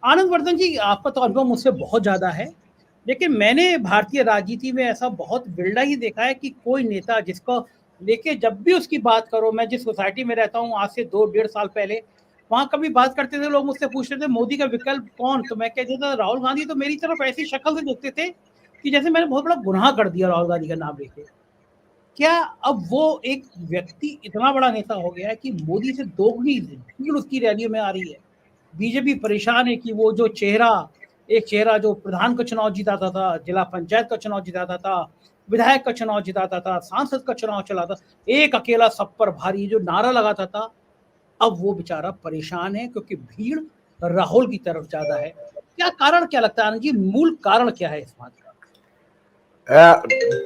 आनंद वर्धन जी, आपका तो अनुभव मुझसे बहुत ज़्यादा है, लेकिन मैंने भारतीय राजनीति में ऐसा बहुत बिरला ही देखा है कि कोई नेता जिसको लेके जब भी उसकी बात करो, मैं जिस सोसाइटी में रहता हूँ आज से 2 डेढ़ साल पहले, वहाँ कभी बात करते थे लोग मुझसे पूछते थे मोदी का विकल्प कौन, तो मैं कहता था राहुल गांधी। तो मेरी तरफ ऐसी शक्ल से देखते थे कि जैसे मैंने बहुत बड़ा गुनाह कर दिया राहुल गांधी का नाम लेके। क्या अब वो एक व्यक्ति इतना बड़ा नेता हो गया है कि मोदी से दोगुनी भीड़ उसकी रैलियों में आ रही है। बीजेपी परेशान है कि वो जो एक चेहरा जो प्रधान का चुनाव जिताता था, जिला पंचायत का चुनाव जिताता था, विधायक का चुनाव जिताता था, सांसद का चुनाव चलाता, एक अकेला सब पर भारी जो नारा लगाता था, अब वो बेचारा परेशान है क्योंकि भीड़ राहुल की तरफ ज्यादा है। क्या कारण, क्या लगता है आनंद जी, मूल कारण क्या है इस बात का?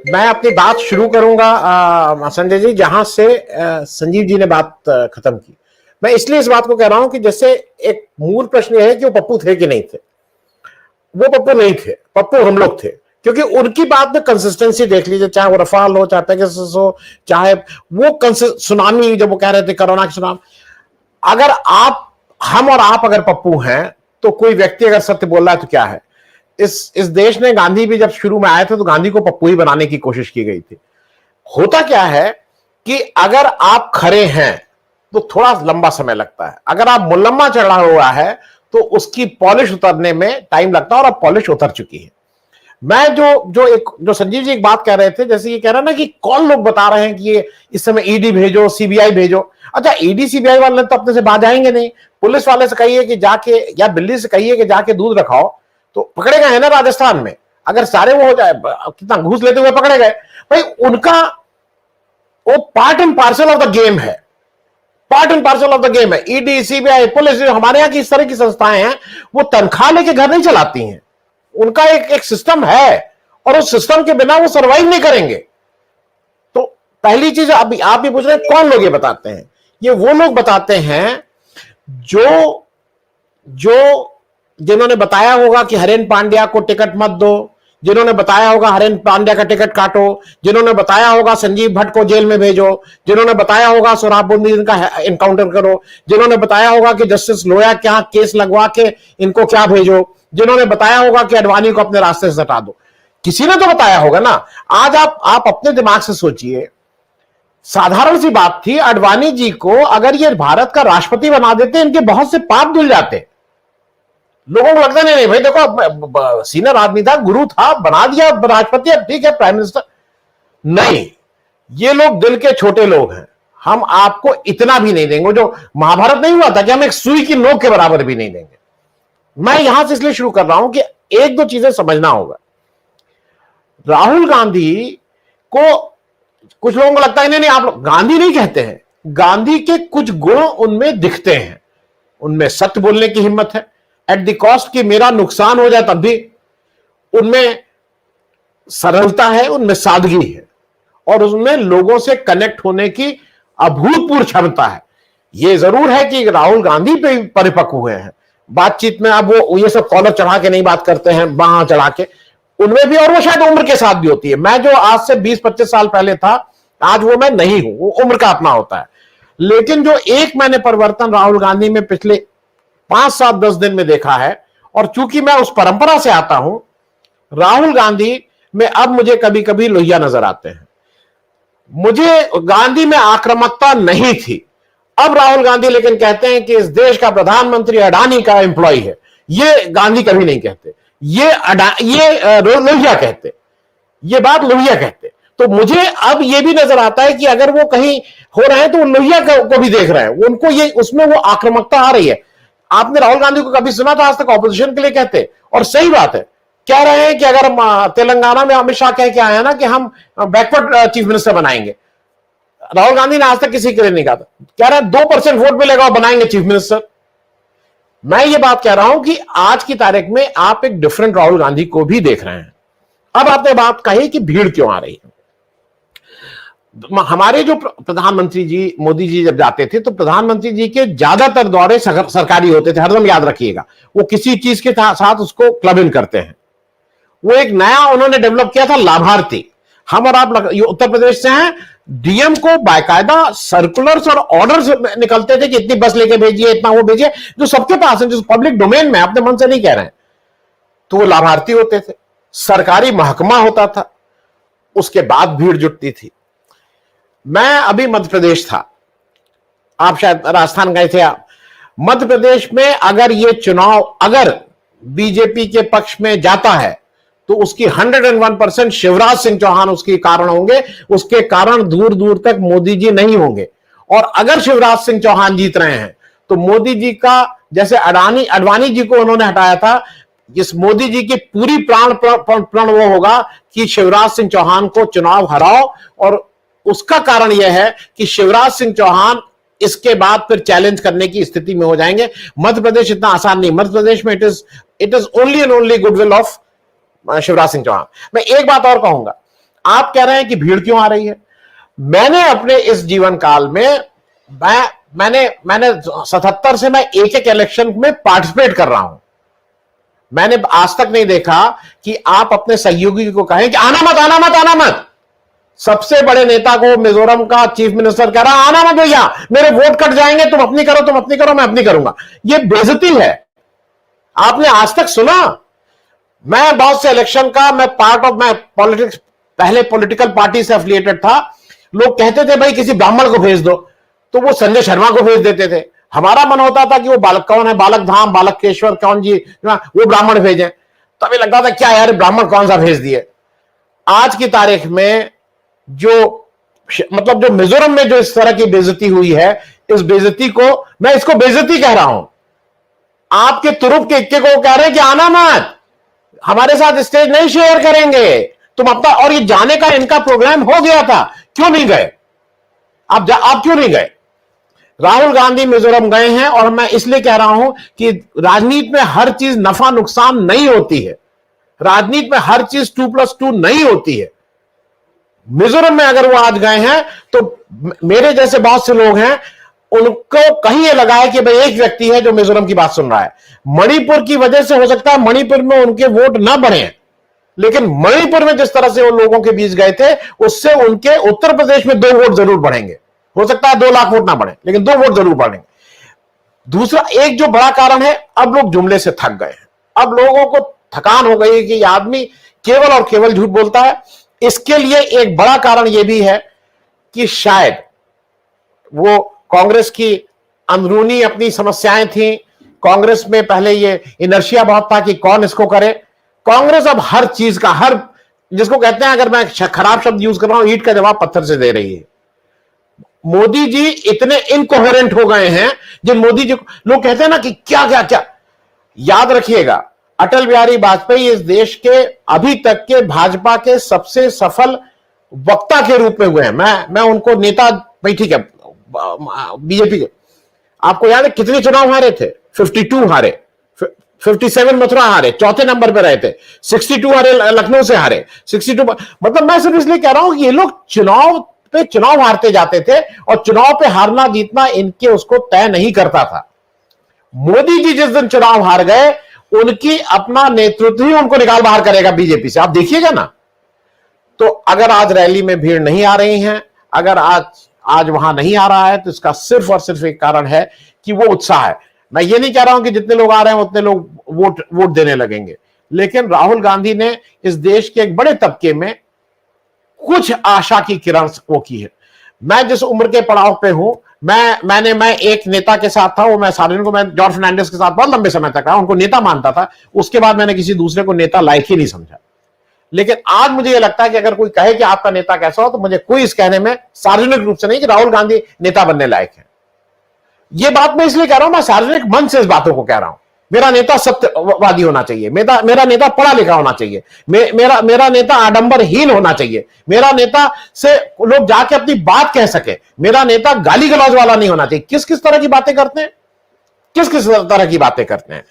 मैं अपनी बात शुरू करूंगा संजय जी जहां से संजीव जी ने बात खत्म की। मैं इसलिए इस बात को कह रहा हूं कि जैसे एक मूल प्रश्न यह है कि वो पप्पू थे कि नहीं थे। वो पप्पू नहीं थे, पप्पू हम लोग थे, क्योंकि उनकी बात में कंसिस्टेंसी देख लीजिए, चाहे वो रफाल हो, चाहे पेगासस हो, चाहे वो सुनामी, जब वो कह रहे थे कोरोना की सुनामी, अगर हम और आप अगर पप्पू हैं तो कोई व्यक्ति अगर सत्य बोल रहा है तो क्या है। इस देश ने, गांधी भी जब शुरू में आए थे तो गांधी को पप्पू ही बनाने की कोशिश की गई थी। होता क्या है कि अगर आप खरे हैं तो थोड़ा लंबा समय लगता है, अगर आप मुलम्मा चढ़ा हुआ है तो उसकी पॉलिश उतरने में टाइम लगता है, और अब पॉलिश उतर चुकी है। मैं जो संजीव जी एक बात कह रहे थे, जैसे ये कह रहा है ना कि कौन लोग बता रहे हैं कि ये इस समय ईडी भेजो, सीबीआई भेजो। अच्छा, ईडी सीबीआई वाले तो अपने से बात जाएंगे नहीं। पुलिस वाले से कहिए कि जाके, या दिल्ली से कहिए कि जाके दूध रखाओ, तो पकड़े गए हैं ना राजस्थान में। अगर सारे वो हो जाए, कितना घूस लेते हुए पकड़े गए भाई, उनका वो part and parcel of the game है, part and parcel of the game है। ईडी, सीबीआई, पुलिस, हमारे यहां की इस तरह की संस्थाएं हैं, वो तनख्वाह लेके घर नहीं चलाती हैं। उनका एक सिस्टम है, और उस सिस्टम के बिना वो सर्वाइव नहीं करेंगे। तो पहली चीज, अभी आप भी पूछ रहे हैं कौन लोग ये बताते हैं। ये वो लोग बताते हैं जिन्होंने बताया होगा कि हरेन पांड्या को टिकट मत दो, जिन्होंने बताया होगा हरेन पांड्या का टिकट काटो, जिन्होंने बताया होगा संजीव भट्ट को जेल में भेजो, जिन्होंने बताया होगा सोहराबुद्दीन का एनकाउंटर करो, जिन्होंने बताया होगा कि जस्टिस लोया क्या केस लगवा के इनको क्या भेजो, जिन्होंने बताया होगा कि अडवाणी को अपने रास्ते से हटा दो। किसी ने तो बताया होगा ना। आज आप अपने दिमाग से सोचिए, साधारण सी बात थी, अडवाणी जी को अगर ये भारत का राष्ट्रपति बना देते, इनके बहुत से पाप धुल जाते। लोगों को लगता नहीं भाई देखो, सीनियर आदमी था, गुरु था, बना दिया राष्ट्रपति, अब ठीक है प्राइम मिनिस्टर। नहीं, ये लोग दिल के छोटे लोग हैं। हम आपको इतना भी नहीं देंगे, जो महाभारत नहीं हुआ था कि हम एक सुई की नोक के बराबर भी नहीं देंगे। मैं यहां से इसलिए शुरू कर रहा हूं कि एक दो चीजें समझना होगा। राहुल गांधी को कुछ लोगों को लगता है नहीं, आप लोग गांधी नहीं कहते हैं, गांधी के कुछ गुण उनमें दिखते हैं। उनमें सत्य बोलने की हिम्मत है, एट द कॉस्ट कि मेरा नुकसान हो जाए तब भी। उनमें सरलता है, उनमें सादगी है, और उसमें लोगों से कनेक्ट होने की अभूतपूर्व क्षमता है। यह जरूर है कि राहुल गांधी पे परिपक्व हुए हैं बातचीत में। अब वो ये सब कॉलर चढ़ा के नहीं बात करते हैं, वहां चढ़ा के, उनमें भी, और वो शायद उम्र के साथ भी होती है। मैं जो आज से 20-25 साल पहले था, आज वो मैं नहीं हूं, वो उम्र का अपना होता है। लेकिन जो एक मैंने परिवर्तन राहुल गांधी में पिछले 5-7-10 दिन में देखा है, और चूंकि मैं उस परंपरा से आता हूं, राहुल गांधी में अब मुझे कभी कभी लोहिया नजर आते हैं। मुझे गांधी में आक्रामकता नहीं थी। अब राहुल गांधी लेकिन कहते हैं कि इस देश का प्रधानमंत्री अडानी का एम्प्लॉय है। ये गांधी कभी नहीं कहते, ये लोहिया कहते, ये बात लोहिया कहते। तो मुझे अब ये भी नजर आता है कि अगर वो कहीं हो रहे हैं तो लोहिया को भी देख रहे हैं, उनको ये, उसमें वो आक्रामकता आ रही है। आपने राहुल गांधी को कभी सुना था आज तक ऑपोजिशन के लिए कहते? और सही बात है, कह रहे हैं कि अगर तेलंगाना में अमित शाह कह के आए हैं ना कि हम बैकवर्ड चीफ मिनिस्टर बनाएंगे, राहुल गांधी ने आज तक किसी के लिए नहीं कहा था। कह रहे हैं 2% वोट मिलेगा और बनाएंगे चीफ मिनिस्टर। मैं ये बात कह रहा हूं कि आज की तारीख में आप एक डिफरेंट राहुल गांधी को भी देख रहे हैं। अब आपने बात कही कि भीड़ क्यों आ रही है। हमारे जो प्रधानमंत्री जी, मोदी जी जब जाते थे तो प्रधानमंत्री जी के ज्यादातर दौरे सरकारी होते थे, हरदम याद रखिएगा। वो किसी चीज के साथ उसको क्लब इन करते हैं। वो एक नया उन्होंने डेवलप किया था लाभार्थी। हम और आप ये उत्तर प्रदेश से हैं, डीएम को बाकायदा सर्कुलर्स और ऑर्डर्स निकलते थे कि इतनी बस लेके भेजिए, इतना वो भेजिए, जो सबके पास है, जो पब्लिक डोमेन में, अपने मन से नहीं कह रहे हैं। तो वो लाभार्थी होते थे, सरकारी महकमा होता था, उसके बाद भीड़ जुटती थी। मैं अभी मध्य प्रदेश था, आप शायद राजस्थान गए थे आप। मध्य प्रदेश में अगर ये चुनाव अगर बीजेपी के पक्ष में जाता है तो उसकी 101% शिवराज सिंह चौहान उसके कारण होंगे, उसके कारण दूर दूर तक मोदी जी नहीं होंगे। और अगर शिवराज सिंह चौहान जीत रहे हैं तो मोदी जी का, जैसे अडवाणी जी को उन्होंने हटाया था, इस मोदी जी की पूरी प्रण वो होगा कि शिवराज सिंह चौहान को चुनाव हराओ। और उसका कारण यह है कि शिवराज सिंह चौहान इसके बाद फिर चैलेंज करने की स्थिति में हो जाएंगे। मध्य प्रदेश इतना आसान नहीं, मध्य प्रदेश में it is only and only goodwill of Shivraj Singh Chouhan. मैं एक बात और कहूंगा, आप कह रहे हैं कि भीड़ क्यों आ रही है। मैंने अपने इस जीवन काल में मैंने 77 से मैं एक एक इलेक्शन में पार्टिसिपेट कर रहा हूं। मैंने आज तक नहीं देखा कि आप अपने सहयोगी को कहें कि आना मत आना मत आना मत। सबसे बड़े नेता को मिजोरम का चीफ मिनिस्टर कह रहा, आना मत भैया, मेरे वोट कट जाएंगे, तुम अपनी करो, तुम अपनी करो, मैं अपनी करूंगा। यह बेइज्जती है। आपने आज तक सुना? मैं बहुत से इलेक्शन का मैं पॉलिटिक्स, पहले पॉलिटिकल पार्टी से एफिलिएटेड था। लोग कहते थे भाई किसी ब्राह्मण को भेज दो, तो वो संजय शर्मा को भेज देते थे। हमारा मन होता था कि वो बालक कौन है, बालक धाम, बालक केश्वर कौन जी, वो ब्राह्मण भेजें। तभी लगता था क्या यार ब्राह्मण कौन सा भेज दिए। आज की तारीख में जो मतलब जो मिजोरम में जो इस तरह की बेइज्जती हुई है, इस बेइज्जती को मैं इसको बेइज्जती कह रहा हूं। आपके तुरुप के इक्के को कह रहे हैं कि आना मत, हमारे साथ स्टेज नहीं शेयर करेंगे तुम अपना। और ये जाने का इनका प्रोग्राम हो गया था, क्यों नहीं गए आप क्यों नहीं गए? राहुल गांधी मिजोरम गए हैं। और मैं इसलिए कह रहा हूं कि राजनीति में हर चीज नफा नुकसान नहीं होती है, राजनीति में हर चीज 2+2 नहीं होती है। मिजोरम में अगर वो आज गए हैं तो मेरे जैसे बहुत से लोग हैं, उनको कहीं ये लगा है कि भाई एक व्यक्ति है जो मिजोरम की बात सुन रहा है। मणिपुर की वजह से हो सकता है मणिपुर में उनके वोट ना बढ़े, लेकिन मणिपुर में जिस तरह से वो लोगों के बीच गए थे, उससे उनके उत्तर प्रदेश में 2 वोट जरूर बढ़ेंगे। हो सकता है 2 लाख वोट ना बढ़े, लेकिन 2 वोट जरूर बढ़ेंगे। दूसरा एक जो बड़ा कारण है, अब लोग जुमले से थक गए हैं। अब लोगों को थकान हो गई है कि आदमी केवल और केवल झूठ बोलता है। इसके लिए एक बड़ा कारण यह भी है कि शायद वो कांग्रेस की अंदरूनी अपनी समस्याएं थी। कांग्रेस में पहले ये इनर्शिया बहुत था कि कौन इसको करे। कांग्रेस अब हर चीज का, हर जिसको कहते हैं, अगर मैं खराब शब्द यूज कर रहा हूं, ईंट का जवाब पत्थर से दे रही है। मोदी जी इतने इनकोहेरेंट हो गए हैं, जिन मोदी जी लोग कहते हैं ना कि क्या क्या क्या। याद रखिएगा, अटल बिहारी वाजपेयी इस देश के अभी तक के भाजपा के सबसे सफल वक्ता के रूप में हुए हैं। मैं उनको नेता, भाई ठीक है, बीजेपी के, आपको याद है कितने चुनाव हारे थे? 52 हारे, 57 मथुरा हारे, चौथे नंबर पे रहे थे, 62 हारे लखनऊ से हारे, 62। मतलब मैं सिर्फ इसलिए कह रहा हूं कि ये लोग चुनाव हारते जाते थे, और चुनाव पे हारना जीतना इनके उसको तय नहीं करता था। मोदी जी जिस दिन चुनाव हार गए, उनकी अपना नेतृत्व ही उनको निकाल बाहर करेगा बीजेपी से, आप देखिएगा ना। तो अगर आज रैली में भीड़ नहीं आ रही है, अगर आज वहां नहीं आ रहा है, तो इसका सिर्फ और सिर्फ एक कारण है कि वो उत्साह है। मैं ये नहीं कह रहा हूं कि जितने लोग आ रहे हैं उतने लोग वोट देने लगेंगे, लेकिन राहुल गांधी ने इस देश के एक बड़े तबके में कुछ आशा की किरण वो की है। मैं जिस उम्र के पड़ाव पे हूं, मैं एक नेता के साथ था, वो मैं जॉर्ज फर्नांडिस के साथ बहुत लंबे समय तक रहा, उनको नेता मानता था। उसके बाद मैंने किसी दूसरे को नेता लायक ही नहीं समझा। लेकिन आज मुझे यह लगता है कि अगर कोई कहे कि आपका नेता कैसा हो, तो मुझे कोई इस कहने में सार्वजनिक रूप से नहीं कि राहुल गांधी नेता बनने लायक है। यह बात मैं इसलिए कह रहा हूं, मैं सार्वजनिक मन से इस बातों को कह रहा हूं। मेरा नेता सत्यवादी होना चाहिए, मेरा नेता पढ़ा लिखा होना चाहिए, मेरा नेता आडंबरहीन होना चाहिए, मेरा नेता से लोग जाके अपनी बात कह सके, मेरा नेता गाली गलौज वाला नहीं होना चाहिए। किस तरह की बातें करते हैं, किस तरह की बातें करते हैं।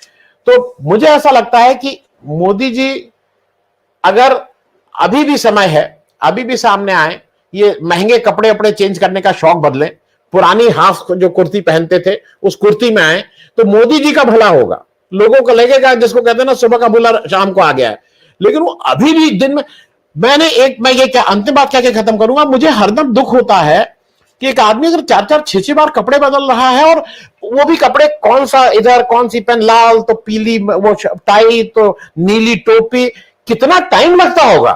तो मुझे ऐसा लगता है कि मोदी जी अगर अभी भी समय है, अभी भी सामने आए, ये महंगे कपड़े चेंज करने का शौक बदले, पुरानी हाफ जो कुर्ती पहनते थे उस कुर्ती में आए, तो मोदी जी का भला होगा। लोगों को लगेगा, जिसको कहते हैं ना सुबह का बुला शाम को आ गया है। लेकिन वो अभी भी दिन में मैं ये क्या अंतिम बात क्या खत्म करूंगा, मुझे हरदम दुख होता है कि एक आदमी अगर 4-4 6-6 बार कपड़े बदल रहा है, और वो भी कपड़े कौन सा, इधर कौन सी पेन, लाल तो पीली वो टाई तो नीली टोपी, कितना टाइम लगता होगा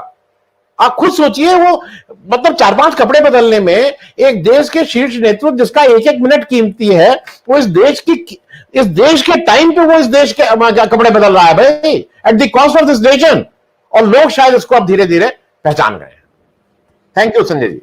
आप खुद सोचिए। वो मतलब 4-5 कपड़े बदलने में एक देश के शीर्ष नेतृत्व जिसका एक एक मिनट कीमती है, वो इस देश के टाइम पे वो इस देश के कपड़े बदल रहा है भाई, at the cost of this nation. और लोग शायद इसको अब धीरे धीरे पहचान गए। Thank you Sanjay ji.